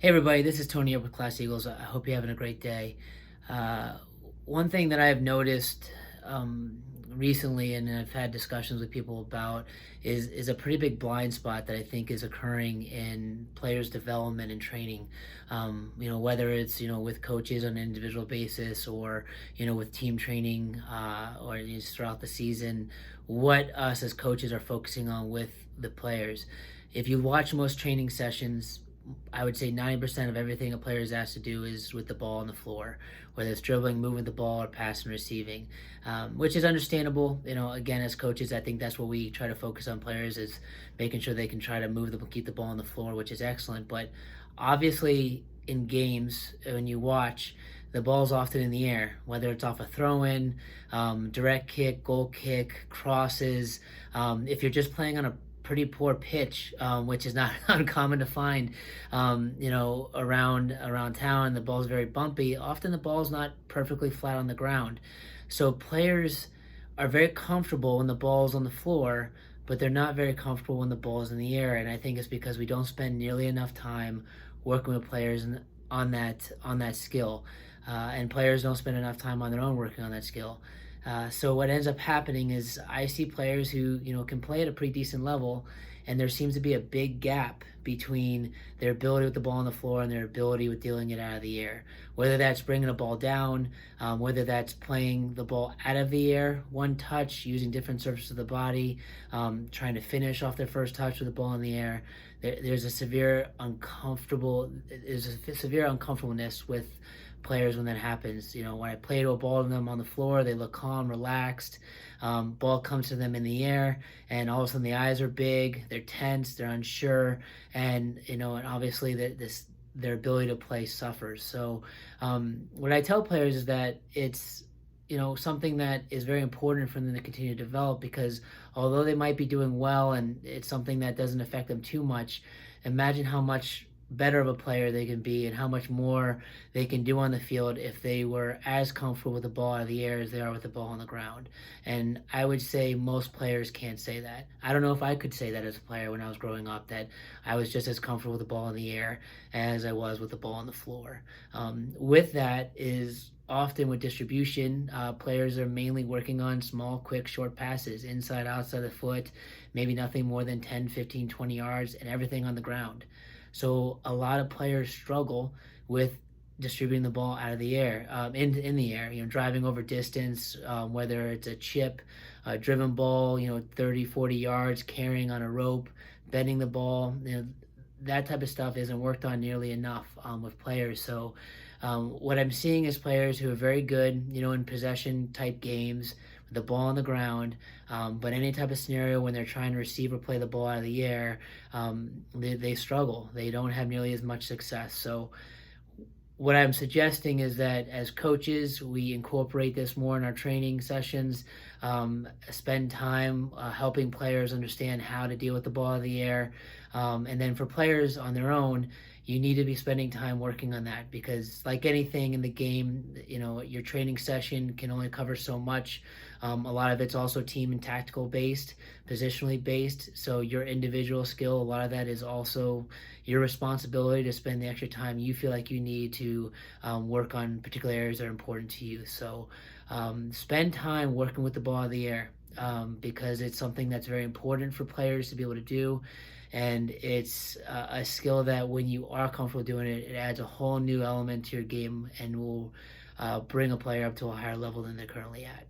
Hey everybody, this is Tony up with Class Eagles. I hope you're having a great day. Uh, One thing that I've noticed recently, and I've had discussions with people about, is a pretty big blind spot that I think is occurring in players' development and training. Whether it's with coaches on an individual basis, or with team training, or just throughout the season. What us as coaches are focusing on with the players. If you watch most training sessions, I would say 90% of everything a player is asked to do is with the ball on the floor, whether it's dribbling, moving the ball, or passing, receiving, which is understandable. Again, as coaches, I think that's what we try to focus on players, is making sure they can try to keep the ball on the floor, which is excellent. But obviously, in games, when you watch, the ball's often in the air, whether it's off a throw-in, direct kick, goal kick, crosses. If you're just playing on a pretty poor pitch, which is not uncommon to find, around town. The ball's very bumpy. Often the ball's not perfectly flat on the ground, so players are very comfortable when the ball's on the floor, but they're not very comfortable when the ball's in the air. And I think it's because we don't spend nearly enough time working with players on that skill, and players don't spend enough time on their own working on that skill. So what ends up happening is I see players who can play at a pretty decent level, and there seems to be a big gap between their ability with the ball on the floor and their ability with dealing it out of the air. Whether that's bringing a ball down, whether that's playing the ball out of the air, one touch, using different surfaces of the body, trying to finish off their first touch with the ball in the air. There's a severe uncomfortableness with players when that happens. When I play to a ball to them on the floor, they look calm, relaxed. Ball comes to them in the air, and all of a sudden the eyes are big, they're tense, they're unsure, and obviously their ability to play suffers. So what I tell players is that it's something that is very important for them to continue to develop, because although they might be doing well and it's something that doesn't affect them too much, imagine how much better of a player they can be and how much more they can do on the field if they were as comfortable with the ball out of the air as they are with the ball on the ground. And I would say most players can't say that. I don't know if I could say that as a player when I was growing up, that I was just as comfortable with the ball in the air as I was with the ball on the floor. With that is often with distribution, players are mainly working on small, quick, short passes, inside, outside the foot, maybe nothing more than 10, 15, 20 yards, and everything on the ground. So a lot of players struggle with distributing the ball out of the air, in the air, driving over distance, whether it's a chip, a driven ball, 30, 40 yards, carrying on a rope, bending the ball, that type of stuff isn't worked on nearly enough with players. So what I'm seeing is players who are very good, in possession type games, with the ball on the ground, but any type of scenario when they're trying to receive or play the ball out of the air, they struggle. They don't have nearly as much success. So what I'm suggesting is that as coaches, we incorporate this more in our training sessions, spend time helping players understand how to deal with the ball in the air. And then for players on their own, you need to be spending time working on that, because like anything in the game, your training session can only cover so much. A lot of it's also team and tactical based, positionally based. So your individual skill, a lot of that is also your responsibility to spend the extra time you feel like you need to work on particular areas that are important to you. So spend time working with the ball in the air, because it's something that's very important for players to be able to do. And it's a skill that when you are comfortable doing it, it adds a whole new element to your game and will bring a player up to a higher level than they're currently at.